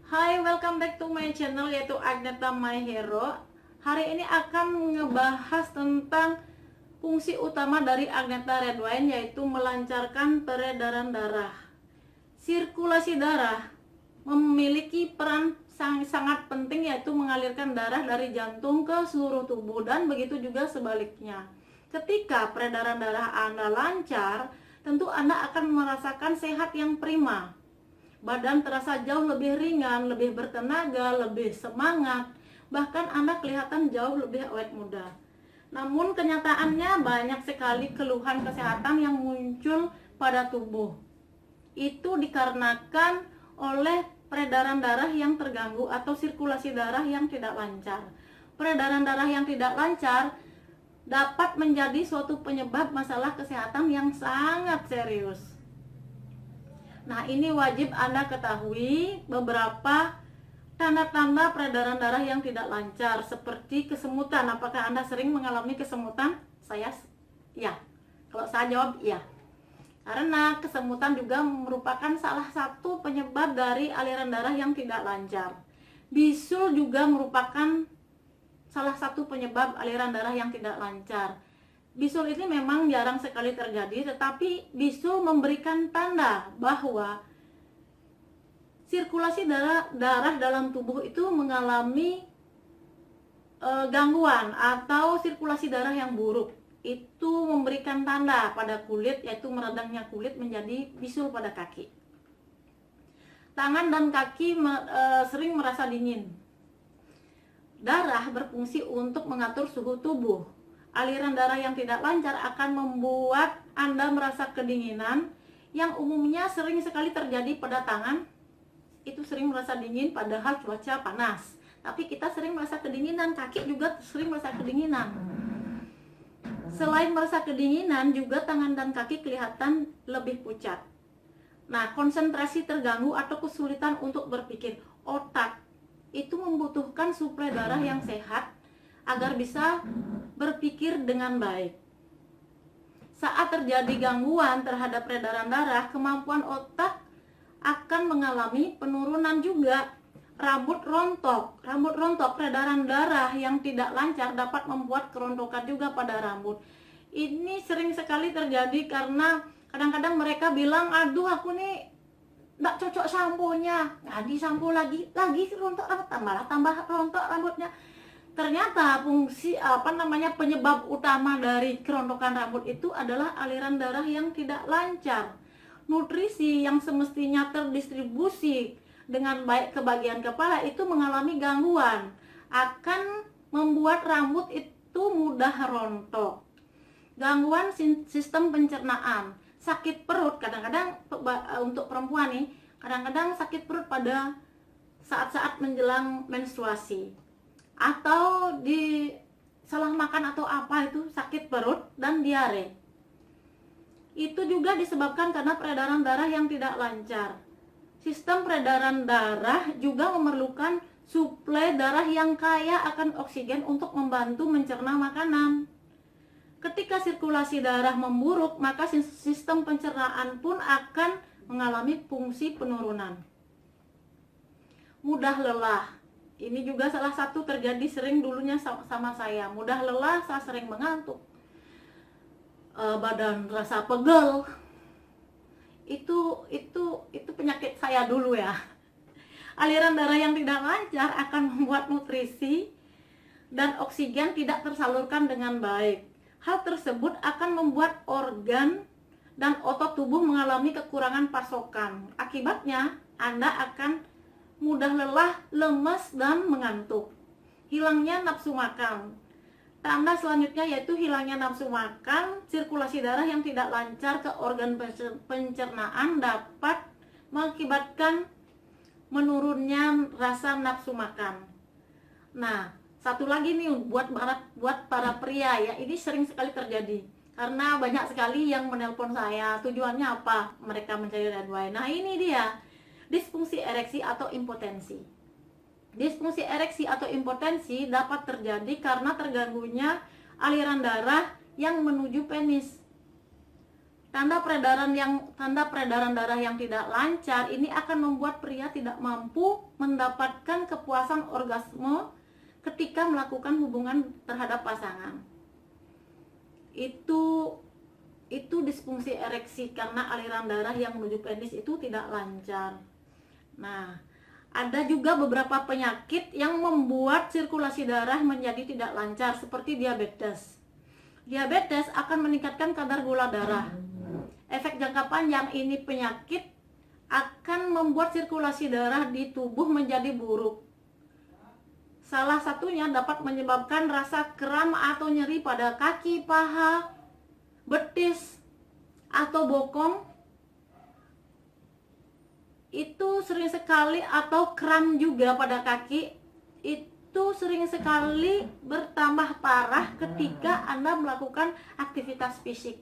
Hai, welcome back to my channel yaitu Agneta My Hero. Hari ini akan ngebahas tentang fungsi utama dari Agneta Red Wine, yaitu melancarkan peredaran darah. Sirkulasi darah memiliki peran sangat penting, yaitu mengalirkan darah dari jantung ke seluruh tubuh, dan begitu juga sebaliknya. Ketika peredaran darah Anda lancar, tentu Anda akan merasakan sehat yang prima. Badan terasa jauh lebih ringan, lebih bertenaga, lebih semangat, bahkan Anda kelihatan jauh lebih awet muda. Namun kenyataannya banyak sekali keluhan kesehatan yang muncul pada tubuh. Itu dikarenakan oleh peredaran darah yang terganggu atau sirkulasi darah yang tidak lancar. Peredaran darah yang tidak lancar dapat menjadi suatu penyebab masalah kesehatan yang sangat serius. Nah, ini wajib Anda ketahui beberapa tanda-tanda peredaran darah yang tidak lancar, seperti kesemutan. Apakah Anda sering mengalami kesemutan? Ya. Kalau saya jawab ya. Karena kesemutan juga merupakan salah satu penyebab dari aliran darah yang tidak lancar. Bisul juga merupakan salah satu penyebab aliran darah yang tidak lancar. Bisul ini memang jarang sekali terjadi, tetapi bisul memberikan tanda bahwa sirkulasi darah dalam tubuh itu mengalami gangguan atau sirkulasi darah yang buruk. Itu memberikan tanda pada kulit, yaitu meredangnya kulit menjadi bisul pada kaki. Tangan dan kaki sering merasa dingin. Darah berfungsi untuk mengatur suhu tubuh. Aliran darah yang tidak lancar akan membuat Anda merasa kedinginan, yang umumnya sering sekali terjadi pada tangan. Itu sering merasa dingin padahal cuaca panas, tapi kita sering merasa kedinginan. Kaki juga sering merasa kedinginan. Selain merasa kedinginan, juga tangan dan kaki kelihatan lebih pucat. Nah, konsentrasi terganggu atau kesulitan untuk berpikir. Otak itu membutuhkan suplai darah yang sehat agar bisa berpikir dengan baik. Saat terjadi gangguan terhadap peredaran darah, kemampuan otak akan mengalami penurunan juga. Rambut rontok, peredaran darah yang tidak lancar dapat membuat kerontokan juga pada rambut. Ini sering sekali terjadi karena kadang-kadang mereka bilang, aduh aku nih nggak cocok samponya, nggak disampo lagi rontok rambut, tambah rontok rambutnya. Ternyata fungsi penyebab utama dari kerontokan rambut itu adalah aliran darah yang tidak lancar. Nutrisi yang semestinya terdistribusi dengan baik ke bagian kepala itu mengalami gangguan, akan membuat rambut itu mudah rontok. Gangguan sistem pencernaan, sakit perut, kadang-kadang untuk perempuan nih, kadang-kadang sakit perut pada saat-saat menjelang menstruasi, atau di salah makan atau apa itu sakit perut dan diare. Itu juga disebabkan karena peredaran darah yang tidak lancar. Sistem peredaran darah juga memerlukan suplai darah yang kaya akan oksigen untuk membantu mencerna makanan. Ketika sirkulasi darah memburuk, maka sistem pencernaan pun akan mengalami fungsi penurunan. Mudah lelah. Ini juga salah satu terjadi sering dulunya sama saya. Mudah lelah, saya sering mengantuk. Badan rasa pegel. Itu penyakit saya dulu ya. Aliran darah yang tidak lancar akan membuat nutrisi dan oksigen tidak tersalurkan dengan baik. Hal tersebut akan membuat organ dan otot tubuh mengalami kekurangan pasokan. Akibatnya, Anda akan mudah lelah, lemas, dan mengantuk. Hilangnya nafsu makan. Tanda selanjutnya yaitu hilangnya nafsu makan. Sirkulasi darah yang tidak lancar ke organ pencernaan dapat mengakibatkan menurunnya rasa nafsu makan. Nah, satu lagi nih buat para pria ya, ini sering sekali terjadi. Karena banyak sekali yang menelpon saya, tujuannya apa? Mereka mencari red wine. Nah, ini dia. Disfungsi ereksi atau impotensi. Disfungsi ereksi atau impotensi dapat terjadi karena terganggunya aliran darah yang menuju penis. Tanda peredaran darah yang tidak lancar ini akan membuat pria tidak mampu mendapatkan kepuasan orgasme ketika melakukan hubungan terhadap pasangan. Itu disfungsi ereksi karena aliran darah yang menuju penis itu tidak lancar. Nah, ada juga beberapa penyakit yang membuat sirkulasi darah menjadi tidak lancar seperti diabetes. Diabetes akan meningkatkan kadar gula darah. Efek jangka panjang ini penyakit akan membuat sirkulasi darah di tubuh menjadi buruk. Salah satunya dapat menyebabkan rasa kram atau nyeri pada kaki, paha, betis, atau bokong. Itu sering sekali, atau kram juga pada kaki. Itu sering sekali bertambah parah ketika Anda melakukan aktivitas fisik.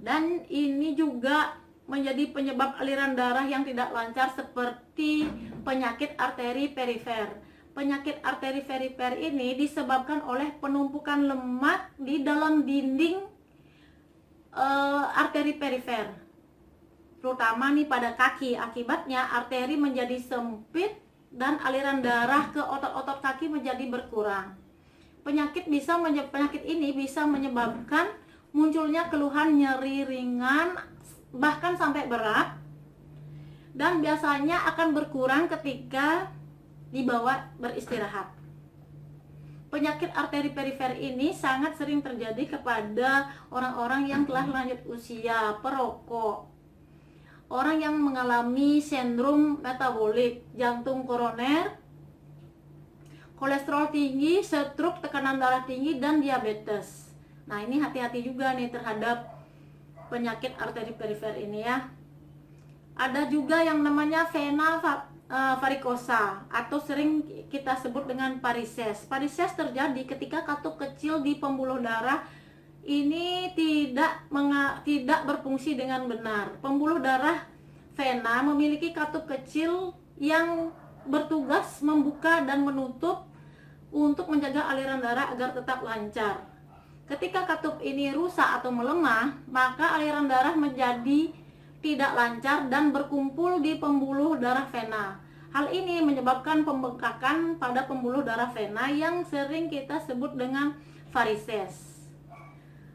Dan ini juga menjadi penyebab aliran darah yang tidak lancar seperti penyakit arteri perifer. Penyakit arteri perifer ini disebabkan oleh penumpukan lemak di dalam dinding arteri perifer, terutama nih pada kaki. Akibatnya arteri menjadi sempit dan aliran darah ke otot-otot kaki menjadi berkurang. Penyakit ini bisa menyebabkan munculnya keluhan nyeri ringan bahkan sampai berat, dan biasanya akan berkurang ketika dibawa beristirahat. Penyakit arteri perifer ini sangat sering terjadi kepada orang-orang yang telah lanjut usia, perokok, orang yang mengalami sindrom metabolik, jantung koroner, kolesterol tinggi, stroke, tekanan darah tinggi, dan diabetes. Nah, ini hati-hati juga nih terhadap penyakit arteri perifer ini ya. Ada juga yang namanya vena varikosa atau sering kita sebut dengan varises. Varises terjadi ketika katup kecil di pembuluh darah ini tidak berfungsi dengan benar. Pembuluh darah vena memiliki katup kecil yang bertugas membuka dan menutup untuk menjaga aliran darah agar tetap lancar. Ketika katup ini rusak atau melemah, maka aliran darah menjadi tidak lancar dan berkumpul di pembuluh darah vena. Hal ini menyebabkan pembengkakan pada pembuluh darah vena yang sering kita sebut dengan varises.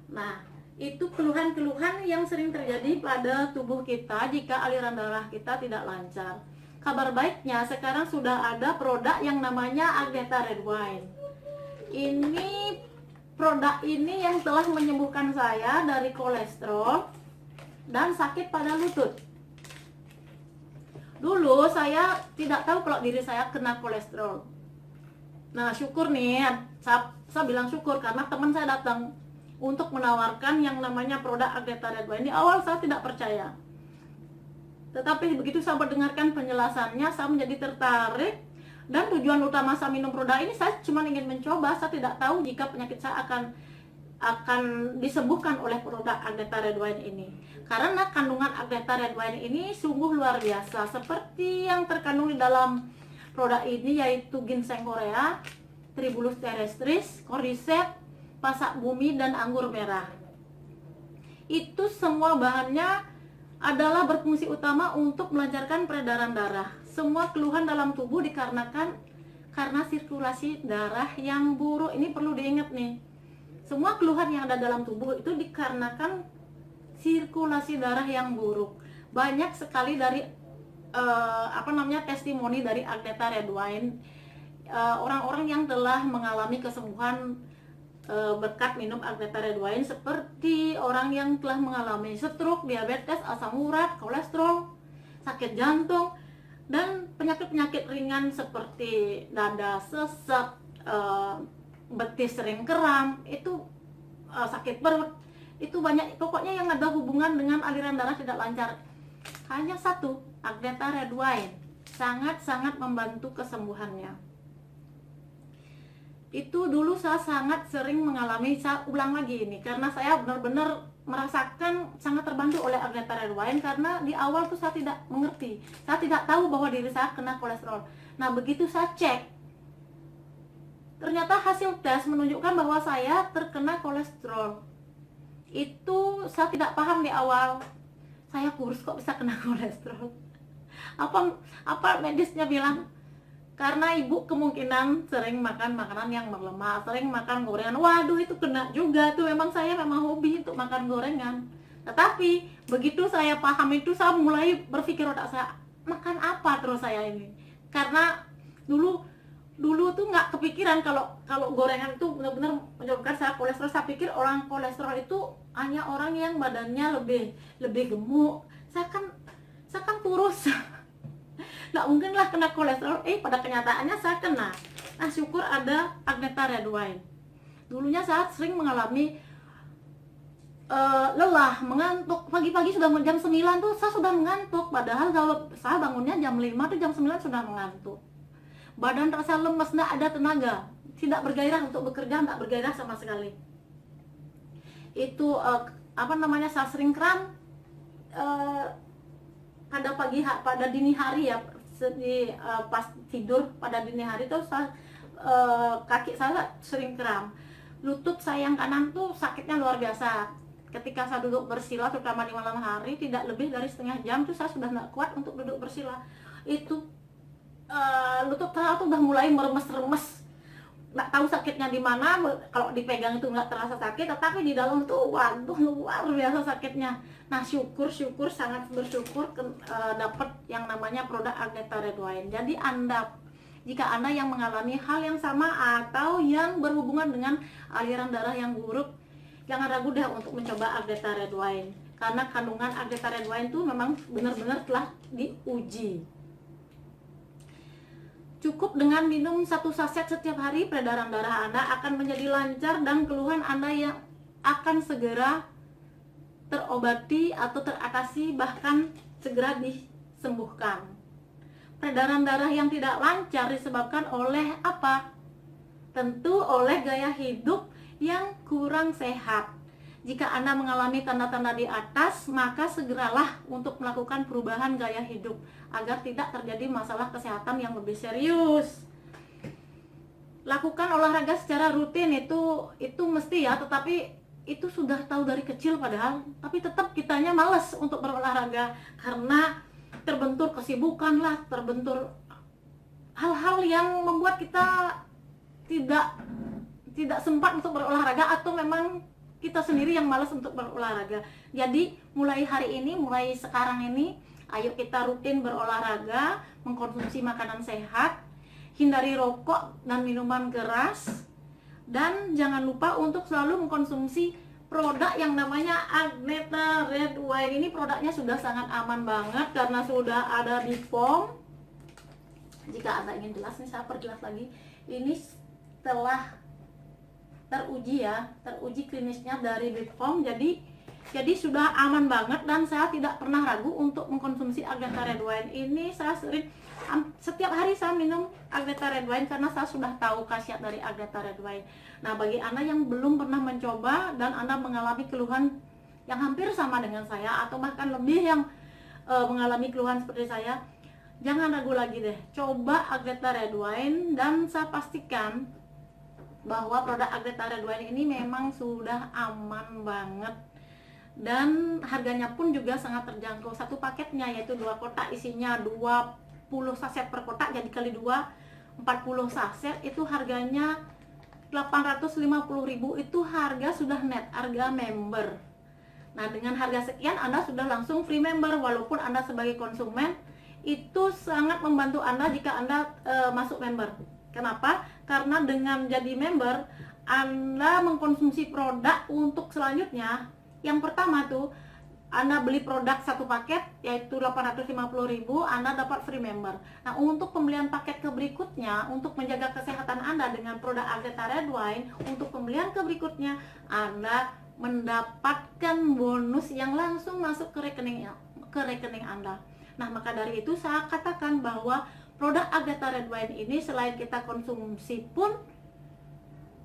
Nah, itu keluhan-keluhan yang sering terjadi pada tubuh kita jika aliran darah kita tidak lancar. Kabar baiknya sekarang sudah ada produk yang namanya Agneta Red Wine. Produk ini yang telah menyembuhkan saya dari kolesterol dan sakit pada lutut. Dulu saya tidak tahu kalau diri saya kena kolesterol. Nah, syukur nih, saya bilang syukur karena teman saya datang untuk menawarkan yang namanya produk Agneta Red Wine. Di awal saya tidak percaya. Tetapi begitu saya mendengarkan penjelasannya, saya menjadi tertarik. Dan tujuan utama saya minum produk ini, saya cuma ingin mencoba. Saya tidak tahu jika penyakit saya akan disembuhkan oleh produk Agneta Red Wine ini. Karena kandungan Agneta Red Wine ini sungguh luar biasa. Seperti yang terkandung di dalam produk ini, yaitu ginseng Korea, Tribulus terrestris, cordyceps, pasak bumi, dan anggur merah. Itu semua bahannya adalah berfungsi utama untuk melancarkan peredaran darah. Semua keluhan dalam tubuh karena sirkulasi darah yang buruk. Ini perlu diingat nih. Semua keluhan yang ada dalam tubuh itu dikarenakan sirkulasi darah yang buruk. Banyak sekali dari testimoni dari Agneta Red Wine, orang-orang yang telah mengalami kesembuhan berkat minum Agneta Red Wine, seperti orang yang telah mengalami stroke, diabetes, asam urat, kolesterol, sakit jantung, dan penyakit-penyakit ringan seperti dada sesek, betis sering kram, itu sakit perut, itu banyak. Pokoknya yang ada hubungan dengan aliran darah tidak lancar, hanya satu, Agneta Red Wine sangat-sangat membantu kesembuhannya. Itu dulu saya sangat sering mengalami. Saya ulang lagi ini karena saya benar-benar merasakan sangat terbantu oleh Agneta Red Wine, karena di awal tuh saya tidak mengerti, saya tidak tahu bahwa diri saya kena kolesterol. Nah, begitu saya cek, ternyata hasil tes menunjukkan bahwa saya terkena kolesterol. Itu saya tidak paham di awal, saya kurus kok bisa kena kolesterol. Apa medisnya bilang karena ibu kemungkinan sering makan makanan yang berlemak, sering makan gorengan. Waduh, itu kena juga tuh. Saya memang hobi untuk makan gorengan. Tetapi begitu saya paham itu, saya mulai berpikir otak saya, makan apa terus saya ini? Karena dulu tuh nggak kepikiran kalau gorengan itu benar-benar menyebabkan saya kolesterol. Saya pikir orang kolesterol itu hanya orang yang badannya lebih gemuk. Saya kan kurus. Nggak mungkin lah kena kolesterol. Pada kenyataannya saya kena. Nah, syukur ada Agneta Red Wine. Dulunya saya sering mengalami lelah, mengantuk. Pagi-pagi sudah jam 9 tuh saya sudah mengantuk. Padahal kalau saya bangunnya jam 5 tuh jam 9 sudah mengantuk. Badan terasa lemes, tidak ada tenaga, tidak bergairah untuk bekerja, tidak bergairah sama sekali. Itu saya sering kram pada dini hari ya, pas tidur pada dini hari tuh kaki saya sering kram. Lutut saya yang kanan tuh sakitnya luar biasa. Ketika saya duduk bersila, terutama di malam hari, tidak lebih dari setengah jam tuh saya sudah nggak kuat untuk duduk bersila. Itu lutut saya tuh udah mulai meremes-remes, nggak tahu sakitnya di mana. Kalau dipegang itu nggak terasa sakit, tetapi di dalam tuh waduh luar biasa sakitnya. Nah, syukur sangat bersyukur dapat yang namanya produk Agneta Red Wine. Jadi jika anda yang mengalami hal yang sama atau yang berhubungan dengan aliran darah yang buruk, jangan ragu deh untuk mencoba Agneta Red Wine, karena kandungan Agneta Red Wine itu memang benar-benar telah diuji. Cukup dengan minum 1 saset setiap hari, peredaran darah Anda akan menjadi lancar dan keluhan Anda yang akan segera terobati atau teratasi, bahkan segera disembuhkan. Peredaran darah yang tidak lancar disebabkan oleh apa? Tentu oleh gaya hidup yang kurang sehat. Jika Anda mengalami tanda-tanda di atas, maka segeralah untuk melakukan perubahan gaya hidup agar tidak terjadi masalah kesehatan yang lebih serius. Lakukan olahraga secara rutin, itu mesti ya, tetapi itu sudah tahu dari kecil padahal, tapi tetap kitanya malas untuk berolahraga karena terbentur kesibukan lah, terbentur hal-hal yang membuat kita tidak sempat untuk berolahraga, atau memang kita sendiri yang malas untuk berolahraga. Jadi mulai hari ini, mulai sekarang ini, ayo kita rutin berolahraga, mengkonsumsi makanan sehat, hindari rokok dan minuman keras, dan jangan lupa untuk selalu mengkonsumsi produk yang namanya Agneta Red Wine. Ini produknya sudah sangat aman banget karena sudah ada di POM. Jika Anda ingin jelas nih, saya perjelas lagi. Ini telah teruji klinisnya dari BPOM, jadi sudah aman banget, dan saya tidak pernah ragu untuk mengkonsumsi Agneta Red Wine ini. Saya setiap hari saya minum Agneta Red Wine karena saya sudah tahu khasiat dari Agneta Red Wine. Nah, bagi Anda yang belum pernah mencoba dan Anda mengalami keluhan yang hampir sama dengan saya, atau bahkan lebih yang mengalami keluhan seperti saya, jangan ragu lagi deh, coba Agneta Red Wine, dan saya pastikan bahwa produk Agneta Red Wine ini memang sudah aman banget, dan harganya pun juga sangat terjangkau. Satu paketnya yaitu 2 kotak, isinya 20 saset per kotak, jadi kali 2 40 saset, itu harganya 850.000. Itu harga sudah net, harga member. Nah, dengan harga sekian Anda sudah langsung free member, walaupun Anda sebagai konsumen itu sangat membantu Anda jika Anda masuk member. Kenapa? Karena dengan jadi member, Anda mengkonsumsi produk untuk selanjutnya. Yang pertama tuh, Anda beli produk satu paket yaitu 850.000, Anda dapat free member. Nah, untuk pembelian paket ke berikutnya, untuk menjaga kesehatan Anda dengan produk Agneta Red Wine, untuk pembelian ke berikutnya Anda mendapatkan bonus yang langsung masuk ke rekening Anda. Nah, maka dari itu saya katakan bahwa produk Agneta Red Wine ini selain kita konsumsi pun,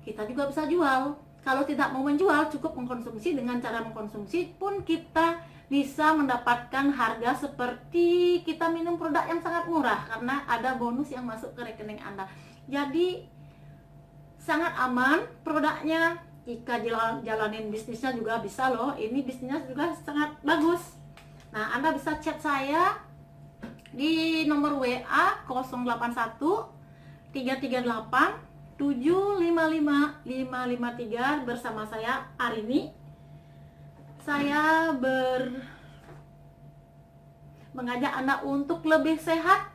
kita juga bisa jual. Kalau tidak mau menjual, cukup mengkonsumsi. Dengan cara mengkonsumsi pun kita bisa mendapatkan harga seperti kita minum produk yang sangat murah, karena ada bonus yang masuk ke rekening Anda. Jadi sangat aman produknya, jika jalanin bisnisnya juga bisa loh. Ini bisnisnya juga sangat bagus. Nah, Anda bisa chat saya di nomor WA 081 338 755 553 bersama saya Arini. Saya mengajak Anda untuk lebih sehat,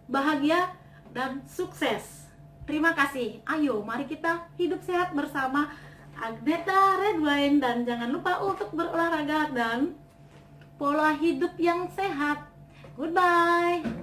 bahagia, dan sukses. Terima kasih. Ayo, mari kita hidup sehat bersama Agneta Redwine, dan jangan lupa untuk berolahraga dan pola hidup yang sehat. Goodbye.